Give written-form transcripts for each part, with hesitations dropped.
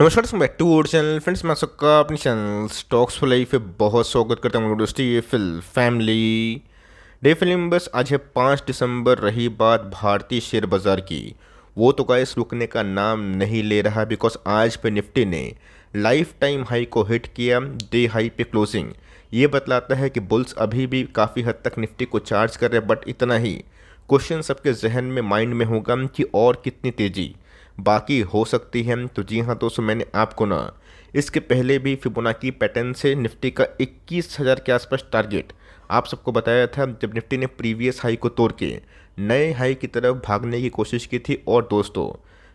नमस्कार दोस्तों, back to our channel. Friends, मैं सबका अपने चैनल स्टॉक्स फॉर लाइफ पे बहुत स्वागत करता हूँ। दोस्तों, ये फिल फैमिली डे फिल्म बस आज है 5 दिसंबर। रही बात भारतीय शेयर बाजार की, वो तो गाइस रुकने का नाम नहीं ले रहा। बिकॉज आज पे निफ्टी ने लाइफ टाइम हाई को हिट किया। डे हाई पे क्लोजिंग ये बतलाता है कि बुल्स अभी भी काफ़ी हद तक निफ्टी को चार्ज कर रहे हैं। बट इतना ही क्वेश्चन सबके जहन में माइंड में होगा कि और कितनी तेज़ी बाकी हो सकती है। तो जी हाँ दोस्तों, मैंने आपको ना इसके पहले भी फिबोनाची पैटर्न से निफ्टी का 21,000 के आसपास टारगेट आप सबको बताया था, जब निफ्टी ने प्रीवियस हाई को तोड़ के नए हाई की तरफ भागने की कोशिश की थी। और दोस्तों,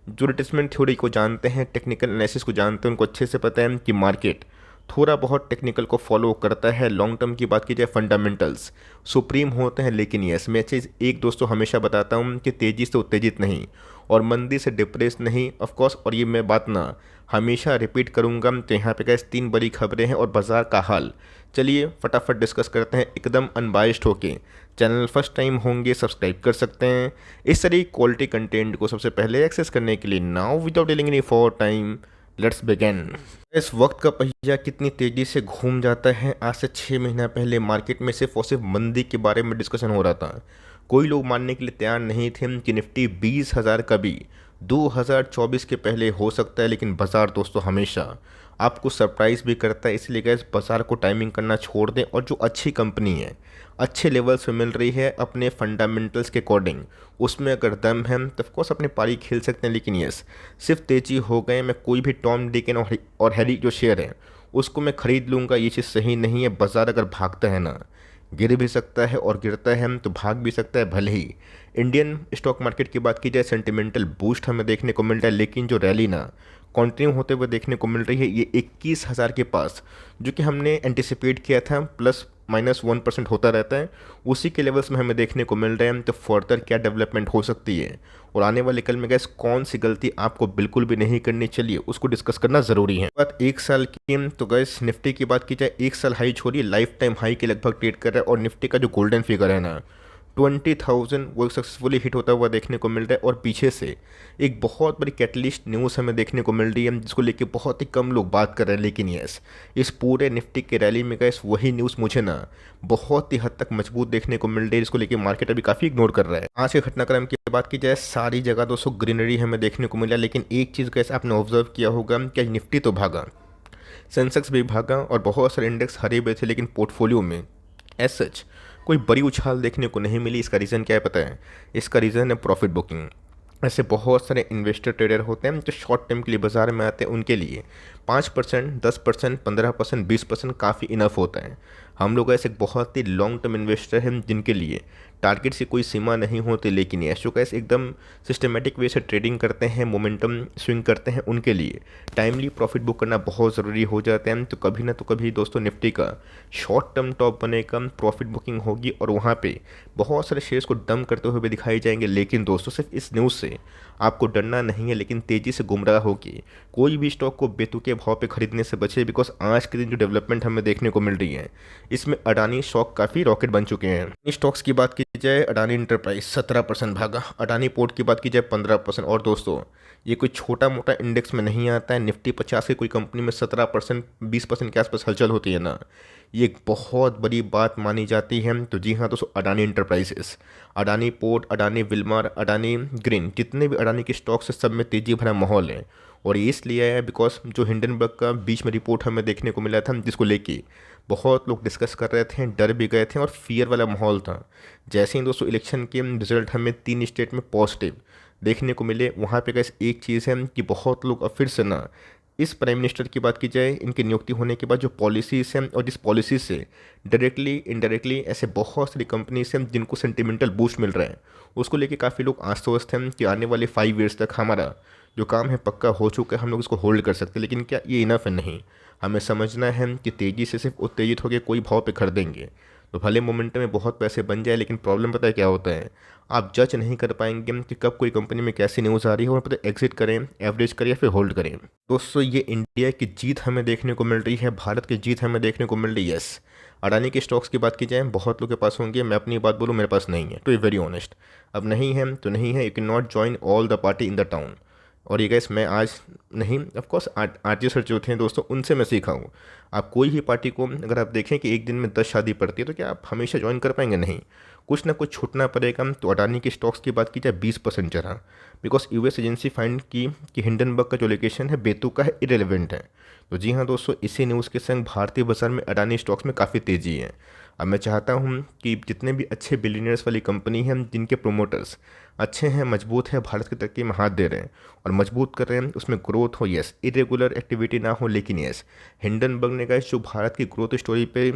जो रिट्रेसमेंट थ्योरी को जानते हैं, टेक्निकल एनालिसिस को जानते हैं, उनको अच्छे से पता है कि मार्केट थोड़ा बहुत टेक्निकल को फॉलो करता है। लॉन्ग टर्म की बात की जाए, फंडामेंटल्स सुप्रीम होते हैं। लेकिन यस, मैं चीज़ एक दोस्तों हमेशा बताता हूँ कि तेज़ी से उत्तेजित नहीं और मंदी से डिप्रेस नहीं, ऑफ कोर्स। और ये मैं बात ना हमेशा रिपीट करूँगा। तो यहाँ पे कैसे 3 बड़ी खबरें हैं और बाजार का हाल, चलिए फटाफट डिस्कस करते हैं एकदम अनबाइस्ड होके। चैनल फर्स्ट टाइम होंगे सब्सक्राइब कर सकते हैं इस तरह क्वालिटी कंटेंट को सबसे पहले एक्सेस करने के लिए। Now without dealing any for time, let's begin. इस वक्त का पहिया कितनी तेज़ी से घूम जाता है। आज से 6 महीना पहले मार्केट में सिर्फ और सिर्फ मंदी के बारे में डिस्कशन हो रहा था। कोई लोग मानने के लिए तैयार नहीं थे कि निफ्टी 20,000 कभी 2024 के पहले हो सकता है। लेकिन बाजार दोस्तों हमेशा आपको सरप्राइज भी करता है। इसलिए गैस, बाजार को टाइमिंग करना छोड़ दें और जो अच्छी कंपनी है, अच्छे लेवल्स पे मिल रही है अपने फंडामेंटल्स के अकॉर्डिंग, उसमें अगर दम है तो ऑफकोर्स अपने पारी खेल सकते हैं। लेकिन यस, सिर्फ तेजी हो गए, मैं कोई भी टॉम डिकन और हैरी जो शेयर है उसको मैं खरीद लूँगा, ये चीज़ सही नहीं है। बाजार अगर भागता है ना, गिर भी सकता है और गिरता है तो भाग भी सकता है। भले ही इंडियन स्टॉक मार्केट की बात की जाए, सेंटिमेंटल बूस्ट हमें देखने को मिल रहा है, लेकिन जो रैली ना कंटिन्यू होते हुए देखने को मिल रही है, ये 21,000 के पास, जो कि हमने एंटिसिपेट किया था प्लस माइनस 1% होता रहता है, उसी के लेवल्स में हमें देखने को मिल रहे हैं। तो फर्दर क्या डेवलपमेंट हो सकती है और आने वाले कल में गैस कौन सी गलती आपको बिल्कुल भी नहीं करनी, चलिए उसको डिस्कस करना ज़रूरी है। बात 1 साल की, तो गैस निफ्टी की बात की जाए, 1 साल हाई छोड़िए, लाइफ टाइम हाई के लगभग ट्रेड कर रहा है। और निफ्टी का जो गोल्डन फिगर है ना 20,000, वो सक्सेसफुली हिट होता हुआ देखने को मिल रहा है। और पीछे से एक बहुत बड़ी कैटलिस्ट न्यूज़ हमें देखने को मिल रही है, जिसको लेके बहुत ही कम लोग बात कर रहे हैं। लेकिन यस, इस पूरे निफ्टी के रैली में गैस वही न्यूज़ मुझे ना बहुत ही हद तक मजबूत देखने को मिल रही है, जिसको लेके मार्केट अभी काफ़ी इग्नोर कर रहा है। आज के घटनाक्रम की बात की जाए, सारी जगह दोस्तों ग्रीनरी हमें देखने को मिला। लेकिन एक चीज़ गैस आपने ऑब्जर्व किया होगा कि निफ्टी तो भागा, सेंसेक्स भी भागा और बहुत सारे इंडेक्स हरे हुए थे, लेकिन पोर्टफोलियो में एज सच कोई बड़ी उछाल देखने को नहीं मिली। इसका रीज़न क्या है पता है? इसका रीज़न है प्रॉफिट बुकिंग। ऐसे बहुत सारे इन्वेस्टर ट्रेडर होते हैं जो शॉर्ट टर्म के लिए बाजार में आते हैं, उनके लिए 5%, 10%, 15%, 20% काफ़ी इनफ होता है। हम लोग ऐसे बहुत ही लॉन्ग टर्म इन्वेस्टर हैं जिनके लिए टारगेट से कोई सीमा नहीं होती। लेकिन ऐसो कैसे एकदम सिस्टमेटिक वे से ट्रेडिंग करते हैं, मोमेंटम स्विंग करते हैं, उनके लिए टाइमली प्रॉफिट बुक करना बहुत ज़रूरी हो जाता है। तो कभी ना तो कभी दोस्तों निफ्टी का शॉर्ट टर्म टॉप बनेगा, प्रॉफिट बुकिंग होगी और वहाँ पे बहुत सारे शेयर्स को डंप करते हुए भी दिखाई जाएंगे। लेकिन दोस्तों, सिर्फ इस न्यूज़ से आपको डरना नहीं है, लेकिन तेज़ी से गुमराह होगी। कोई भी स्टॉक को बेतुके भाव पे खरीदने से बचे। बिकॉज आज के दिन जो डेवलपमेंट हमें देखने को मिल रही है, इसमें अडानी स्टॉक काफ़ी रॉकेट बन चुके हैं। इन स्टॉक्स की बात की जाए, अडानी इंटरप्राइज 17% भागा, अडानी पोर्ट की बात की जाए 15%। और दोस्तों, ये कोई छोटा मोटा इंडेक्स में नहीं आता है। निफ्टी 50 की कोई कंपनी में 17%, 20% के आसपास हलचल होती है ना, ये एक बहुत बड़ी बात मानी जाती है। तो जी हाँ दोस्तों, Adani enterprises, Adani port, Adani Wilmar, Adani green, जितने भी अडानी के स्टॉक्स है, सब में तेजी भरा माहौल है। और ये इसलिए है बिकॉज जो हिंडनबर्ग का बीच में रिपोर्ट हमें देखने को मिला था, जिसको लेके बहुत लोग डिस्कस कर रहे थे, डर भी गए थे और फियर वाला माहौल था। जैसे ही दोस्तों इलेक्शन के रिजल्ट हमें 3 स्टेट में पॉजिटिव देखने को मिले, वहाँ पे कैसे एक चीज़ है कि बहुत लोग अब फिर से ना, इस प्राइम मिनिस्टर की बात की जाए, इनकी नियुक्ति होने के बाद जो पॉलिसीज़ हैं और जिस पॉलिसी से डायरेक्टली इनडायरेक्टली ऐसे बहुत सारी कंपनीज हैं जिनको सेंटिमेंटल बूस्ट मिल रहा है, उसको लेके काफ़ी लोग आश्वस्त हैं कि आने वाले 5 ईयर्स तक हमारा जो काम है पक्का हो चुका है, हम लोग इसको होल्ड कर सकते हैं। लेकिन क्या ये इनफ है? नहीं। हमें समझना है कि तेज़ी से सिर्फ उत्तेजित होकर कोई भाव पे खरीदेंगे तो भले मोमेंटम में बहुत पैसे बन जाए, लेकिन प्रॉब्लम पता है क्या होता है? आप जज नहीं कर पाएंगे कि कब कोई कंपनी में कैसी न्यूज़ आ रही है और पता एग्जिट करें, एवरेज करें या फिर होल्ड करें। दोस्तों, ये इंडिया की जीत हमें देखने को मिल रही है, भारत की जीत हमें देखने को मिल रही है। यस, अडानी के स्टॉक्स की बात की जाए, बहुत लोग के पास होंगे, मैं अपनी बात बोलूँ, मेरे पास नहीं है, टू बी वेरी ऑनेस्ट। अब नहीं है तो नहीं है, you can not join all the party in the town. और ये गैस मैं आज नहीं, ऑफ कोर्स आरजे सर जो थे दोस्तों उनसे मैं सीखा हूँ। आप कोई भी पार्टी को अगर आप देखें कि एक दिन में 10 शादी पड़ती है तो क्या आप हमेशा ज्वाइन कर पाएंगे? नहीं, कुछ ना कुछ छूटना पड़ेगा। तो अडानी के स्टॉक्स की बात की जाए 20% चढ़ा, बिकॉज यूएस एजेंसी फाइंड की कि हिंडनबर्ग का जो लोकेशन है बेतुका है, इरेलीवेंट है। तो जी हाँ दोस्तों, इसी न्यूज़ के संग भारतीय बाजार में अडानी स्टॉक्स में काफ़ी तेज़ी है। अब मैं चाहता हूँ कि जितने भी अच्छे बिलियनर्स वाली कंपनी हैं जिनके प्रोमोटर्स अच्छे हैं, मजबूत है, भारत की तरक्की में हाथ दे रहे हैं और मजबूत कर रहे हैं, उसमें ग्रोथ हो, यस, इरेगुलर एक्टिविटी ना हो, लेकिन यस, हिंडनबर्ग ने गाइस जो भारत की ग्रोथ स्टोरी पे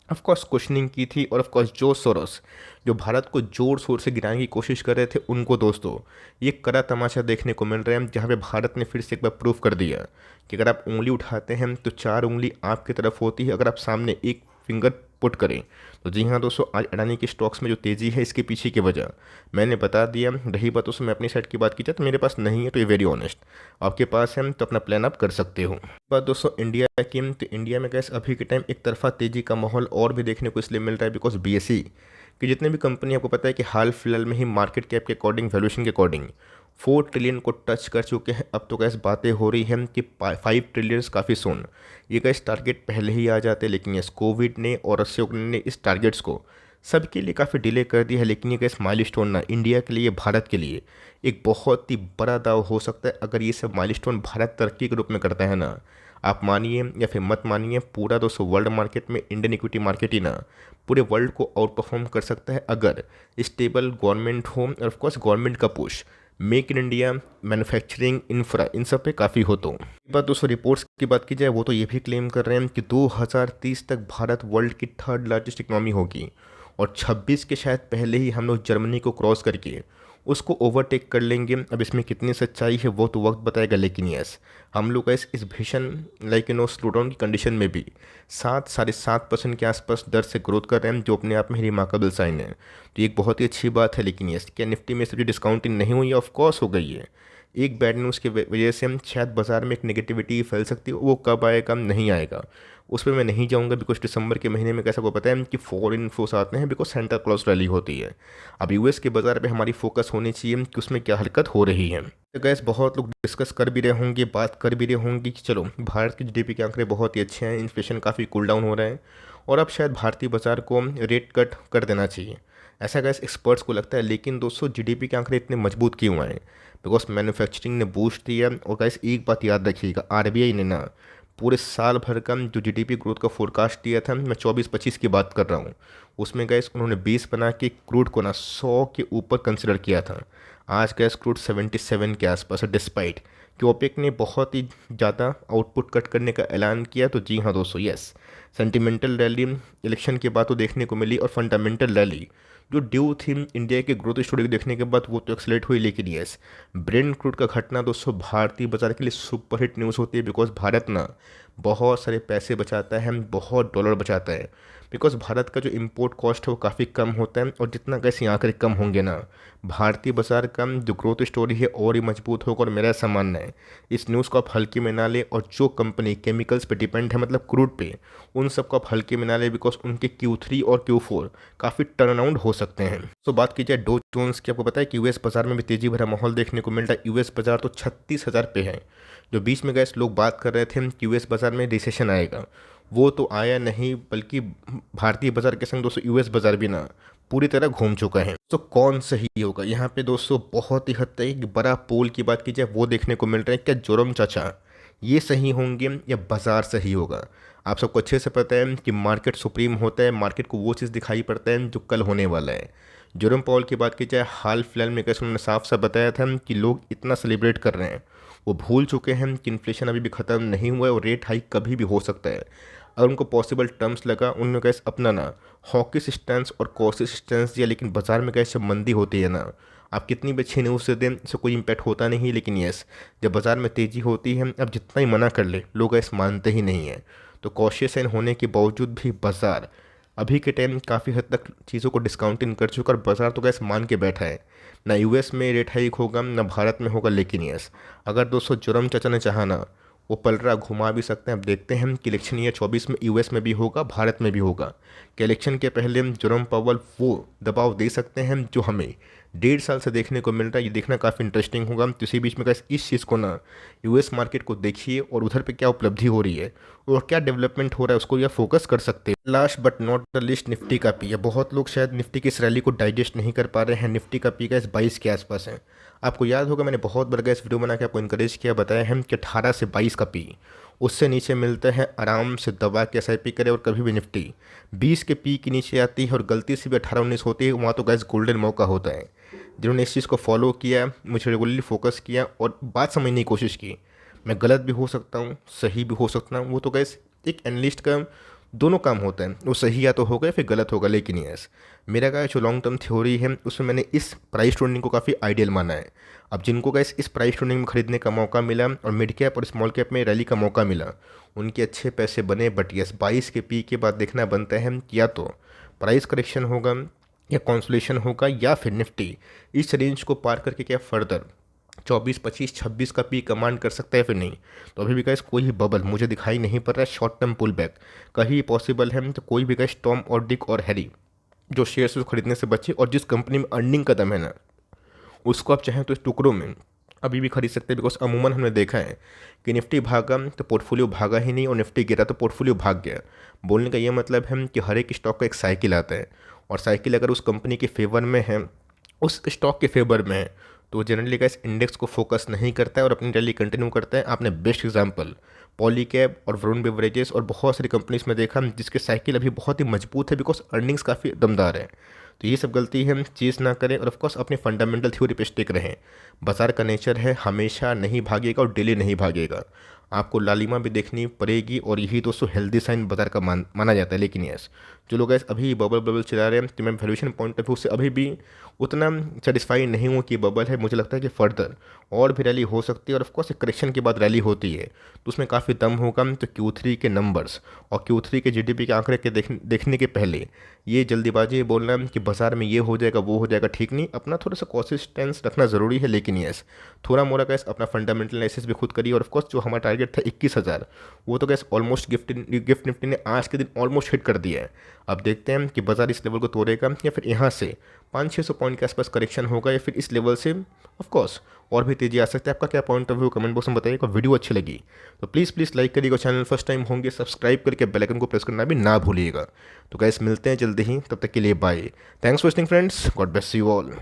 ऑफ कोर्स क्वेश्चनिंग की थी, और ऑफ कोर्स जो सोरोस जो भारत को जोर शोर से गिराने की कोशिश कर रहे थे, उनको दोस्तों ये कड़ा तमाशा देखने को मिल रहा है, जहाँ पे भारत ने फिर से एक बार प्रूव कर दिया कि अगर आप उंगली उठाते हैं तो 4 उंगली आपकी तरफ होती है, अगर आप सामने एक फिंगर पुट करें। तो जी हाँ दोस्तों, आज अडानी के स्टॉक्स में जो तेज़ी है इसके पीछे की वजह मैंने बता दिया। रही बात उसमें अपनी साइड की बात की जाए तो मेरे पास नहीं है, तो ये वेरी ऑनेस्ट, आपके पास है तो अपना प्लान आप कर सकते हो। बात दोस्तों इंडिया की, तो इंडिया में गैस अभी के टाइम एक तरफा तेज़ी का माहौल और भी देखने को इसलिए मिल रहा है बिकॉज बीएसई कि जितने भी कंपनी, आपको पता है कि हाल फिलहाल में ही मार्केट कैप के अकॉर्डिंग, वैल्यूएशन के अकॉर्डिंग 4 ट्रिलियन को टच कर चुके हैं। अब तो गैस बातें हो रही हैं कि 5 ट्रिलियन काफ़ी सोन, ये गैस टारगेट पहले ही आ जाते, लेकिन यस कोविड ने और रशिया ने इस टारगेट्स को सबके लिए काफ़ी डिले कर दिया है। लेकिन ये गैस माइलस्टोन ना इंडिया के लिए, भारत के लिए एक बहुत ही बड़ा दाव हो सकता है अगर ये सब माइलस्टोन भारत तरक्की के रूप में करता है ना। आप मानिए या फिर मत मानिए, पूरा दोस्तों वर्ल्ड मार्केट में इंडियन इक्विटी मार्केट ही ना पूरे वर्ल्ड को आउट परफॉर्म कर सकता है अगर स्टेबल गवर्नमेंट हो, और ऑफकोर्स गवर्नमेंट का push make in India, manufacturing, infra, इन सब पे काफ़ी हो। तो बात दोस्तों रिपोर्ट्स की बात की जाए, वो तो ये भी क्लेम कर रहे हैं कि 2030 तक भारत वर्ल्ड की 3rd लार्जेस्ट इकोनॉमी होगी और 26 के शायद पहले ही हम लोग जर्मनी को क्रॉस करके उसको ओवरटेक कर लेंगे। अब इसमें कितनी सच्चाई है वो तो वक्त बताएगा, लेकिन यस, हम लोग इस भीषण स्लो डाउन की कंडीशन में भी 7-7.5% के आसपास दर से ग्रोथ कर रहे हैं, जो अपने आप में ही रिमार्केबल साइन है। तो ये एक बहुत ही अच्छी बात है। लेकिन यस, क्या निफ्टी में सब्जी डिस्काउंटिंग नहीं हुई है? ऑफकोर्स हो गई है। एक बैड न्यूज़ की वजह से हम शायद बाजार में एक नेगेटिविटी फैल सकती है, वो कब आएगा नहीं आएगा उस पर मैं नहीं जाऊंगा, बिकॉज दिसंबर के महीने में कैसा को पता है कि फॉरेन इन्फ्लोस आते हैं, बिकॉज सेंटा क्लॉज रैली होती है। अब यूएस के बाज़ार पे हमारी फोकस होनी चाहिए कि उसमें क्या हरकत हो रही है। तो गैस बहुत लोग डिस्कस कर भी रहे होंगे, बात कर भी रहे होंगे कि चलो भारत के जीडीपी के आंकड़े बहुत ही अच्छे हैं, इन्फ्लेशन काफ़ी कूल डाउन हो रहा है और अब शायद भारतीय बाजार को रेट कट कर देना चाहिए, ऐसा गैस एक्सपर्ट्स को लगता है। लेकिन दोस्तों जीडीपी के आंकड़े इतने मजबूत क्यों आए? बिकॉज मैन्युफैक्चरिंग ने बूस्ट दिया। और गैस एक बात याद रखिएगा, आरबीआई ने ना पूरे साल भर का जो जीडीपी ग्रोथ का फोरकास्ट दिया था, मैं 24-25 की बात कर रहा हूँ, उसमें गैस उन्होंने 20 बना के क्रूड को ना 100 के ऊपर कंसिडर किया था। आज गैस क्रूड 77 के आसपास है, डिस्पाइट कि ओपेक ने बहुत ही ज़्यादा आउटपुट कट करने का ऐलान किया। तो जी हाँ दोस्तों, यस, सेंटिमेंटल रैली इलेक्शन के बाद तो देखने को मिली और फंडामेंटल रैली जो ड्यू थी इंडिया के ग्रोथ स्टोरी को देखने के बाद वो तो एक्सलेट हुई। लेकिन यस, ब्रेंट क्रूड का घटना दोस्तों भारतीय बाजार के लिए सुपरहिट न्यूज़ होती है, बिकॉज भारत ना बहुत सारे पैसे बचाता है, बहुत डॉलर बचाता है, बिकॉज भारत का जो इंपोर्ट कॉस्ट है वो काफ़ी कम होता है। और जितना गैस यहाँ आंकड़े कम होंगे ना, भारतीय बाजार का जो ग्रोथ स्टोरी है और ही मजबूत होगा। और मेरा ऐसा मानना है, इस न्यूज़ को आप हल्के में ना ले, और जो कंपनी केमिकल्स पे डिपेंड है, मतलब क्रूड पे, उन सब को आप हल्के में ना ले, बिकॉज उनके Q3 और Q4 काफ़ी टर्न अराउंड हो सकते हैं। तो बात की जाए डो जोन्स की, आपको पता है कि यूएस बाजार में भी तेज़ी भरा माहौल देखने को मिल रहा है। यूएस बाजार तो 36,000 पे है। जो बीच में गैस लोग बात कर रहे थे कि यूएस बाजार में रिसेशन आएगा, वो तो आया नहीं, बल्कि भारतीय बाजार के संग दोस्तों यूएस बाजार भी ना पूरी तरह घूम चुका है। तो कौन सही होगा यहाँ पे दोस्तों? बहुत ही हद तक एक बड़ा पोल की बात की जाए वो देखने को मिल रहा है, क्या जोरम चाचा ये सही होंगे या बाजार सही होगा? आप सबको अच्छे से पता है कि मार्केट सुप्रीम होता है, मार्केट को वो चीज़ दिखाई पड़ता है जो कल होने वाला है। जेरोम पॉल की बात की जाए, हाल फिलहाल में कैसे उन्होंने साफ साफ बताया था कि लोग इतना सेलिब्रेट कर रहे हैं, वो भूल चुके हैं कि इन्फ्लेशन अभी भी ख़त्म नहीं हुआ है और रेट हाइक कभी भी हो सकता है। अगर उनको पॉसिबल टर्म्स लगा, उन्होंने कैसे अपना ना हॉकिश स्टैंस और कॉशिश स्टैंस दिया। लेकिन बाजार में कैसे मंदी होती है ना, आप कितनी भी अच्छी न्यूज़ दे दें, इससे कोई इम्पैक्ट होता नहीं। लेकिन यस, जब बाजार में तेज़ी होती है, अब जितना ही मना कर ले, लोग ऐसे मानते ही नहीं हैं। तो कॉशियस होने के बावजूद भी बाजार अभी के टाइम काफ़ी हद तक चीज़ों को डिस्काउंटिंग कर चुका और बाजार तो गैस मान के बैठा है, ना यूएस में रेट हाइक होगा ना भारत में होगा। लेकिन यस, अगर दोस्तों जोरम चाचा ने चाहा ना, वो पलड़ा घुमा भी सकते हैं। अब देखते हैं कि इलेक्शन ईयर 24 में यूएस में भी होगा, भारत में भी होगा, कि इलेक्शन के पहले जोरम पावल वो दबाव दे सकते हैं जो हमें 1.5 साल से देखने को मिल रहा है। ये देखना काफ़ी इंटरेस्टिंग होगा। तो इसी बीच में गाइस इस चीज़ को ना यूएस मार्केट को देखिए और उधर पे क्या उपलब्धि हो रही है और क्या डेवलपमेंट हो रहा है उसको या फोकस कर सकते हैं। Last but not the list, Nifty का पी है। बहुत लोग शायद निफ्टी की इस रैली को डाइजेस्ट नहीं कर पा रहे हैं। निफ्टी का पी गाइस 22 के आसपास है। आपको याद होगा मैंने बहुत बार गाइस वीडियो बना के आपको इंकरेज किया, बताया है कि 18 से 22 का पी, उससे नीचे मिलता है आराम से दबा के एसआईपी करे। और कभी भी निफ्टी 20 के पी के नीचे आती है और गलती से भी 18-19 होती है, वहाँ तो गाइस गोल्डन मौका होता है। जिन्होंने इस चीज़ को फॉलो किया, मुझे रेगुलरली फोकस किया और बात समझने की कोशिश की, मैं गलत भी हो सकता हूँ, सही भी हो सकता हूँ, वो तो गैस एक एनालिस्ट का दोनों काम होता है। वो सही या तो होगा या फिर गलत होगा, लेकिन यस मेरा का जो लॉन्ग टर्म थ्योरी है उसमें मैंने इस प्राइस ट्रेंडिंग को काफ़ी आइडियल माना है। अब जिनको गैस इस प्राइस ट्रेंडिंग में खरीदने का मौका मिला और मिड कैप और स्मॉल कैप में रैली का मौका मिला, उनके अच्छे पैसे बने। बट यस 22 के पी के बाद देखना बनता है कि या तो प्राइस करेक्शन होगा या कॉन्सोलेशन होगा या फिर निफ्टी इस रेंज को पार करके क्या फर्दर 24, 25, 26 का पी कमांड कर सकता है फिर नहीं। तो अभी भी गाइस कोई भी बबल मुझे दिखाई नहीं पड़ रहा है। शॉर्ट टर्म पुल बैक कहीं पॉसिबल है तो कोई भी गाइस टॉम और डिक और हैरी जो शेयर्स खरीदने से बचे और जिस कंपनी में अर्निंग का दम है ना, उसको आप चाहें तो इस टुकड़ों में अभी भी खरीद सकते हैं। बिकॉज अमूमन हमने देखा है कि निफ्टी भागा तो पोर्टफोलियो भागा ही नहीं और निफ्टी गिरा तो पोर्टफोलियो भाग गया। बोलने का ये मतलब है कि हर एक स्टॉक का एक साइकिल आता है और साइकिल अगर उस कंपनी के फेवर में है, उस स्टॉक के फेवर में है, तो जनरली का इस इंडेक्स को फोकस नहीं करता है और अपनी रैली कंटिन्यू करता है। आपने बेस्ट एग्जांपल पॉलीकैब और वरुण बेवरेजेस और बहुत सारी कंपनीज में देखा जिसके साइकिल अभी बहुत ही मजबूत है बिकॉज अर्निंग्स काफ़ी दमदार है। तो ये सब गलती है चीज़ ना करें और ऑफकोर्स अपने फंडामेंटल थ्योरी पे स्टिक रहें। बाजार का नेचर है हमेशा नहीं भागेगा और डेली नहीं भागेगा, आपको लालिमा भी देखनी पड़ेगी और यही दोस्तों हेल्दी साइन बाजार का माना जाता है। लेकिन यस जो लोग अभी बबल बबल चला रहे हैं तो मैं वैल्यूएशन पॉइंट ऑफ व्यू से अभी भी उतना सेटिस्फाई नहीं हूँ कि बबल है। मुझे लगता है कि फर्दर और भी रैली हो सकती है और ऑफकोर्स एक करेक्शन के बाद रैली होती है तो उसमें काफ़ी दम होगा। तो Q3 के नंबर्स और Q3 के जीडीपी के आंकड़े के देखने के पहले ये जल्दीबाजी बोलना कि बाजार में ये हो जाएगा वो हो जाएगा ठीक नहीं। अपना थोड़ा सा कॉन्सिस्टेंस रखना ज़रूरी है। लेकिन यस थोड़ा मोड़ा गैस अपना फंडामेंटल एनालिसिस भी खुद करिए। और ऑफकोर्स जो हमारा टारगेट था 21,000 वो तो गैस ऑलमोस्ट गिफ्ट निफ्टी ने आज के दिन ऑलमोस्ट हिट कर दिया है। अब देखते हैं कि बाजार इस लेवल को तोड़ेगा या फिर यहाँ से 500-600 पॉइंट के आसपास करेक्शन होगा या फिर इस लेवल से ऑफकोर्स और भी तेजी आ सकती है। आपका क्या point of view comment box में बताइएगा। वीडियो अच्छी लगी तो प्लीज़ लाइक करिएगा, चैनल फर्स्ट टाइम होंगे सब्सक्राइब करके बेल आइकन को प्रेस करना भी ना भूलिएगा। तो गाइस मिलते हैं जल्दी ही, तब तक के लिए bye. Thanks for watching friends, God bless you all.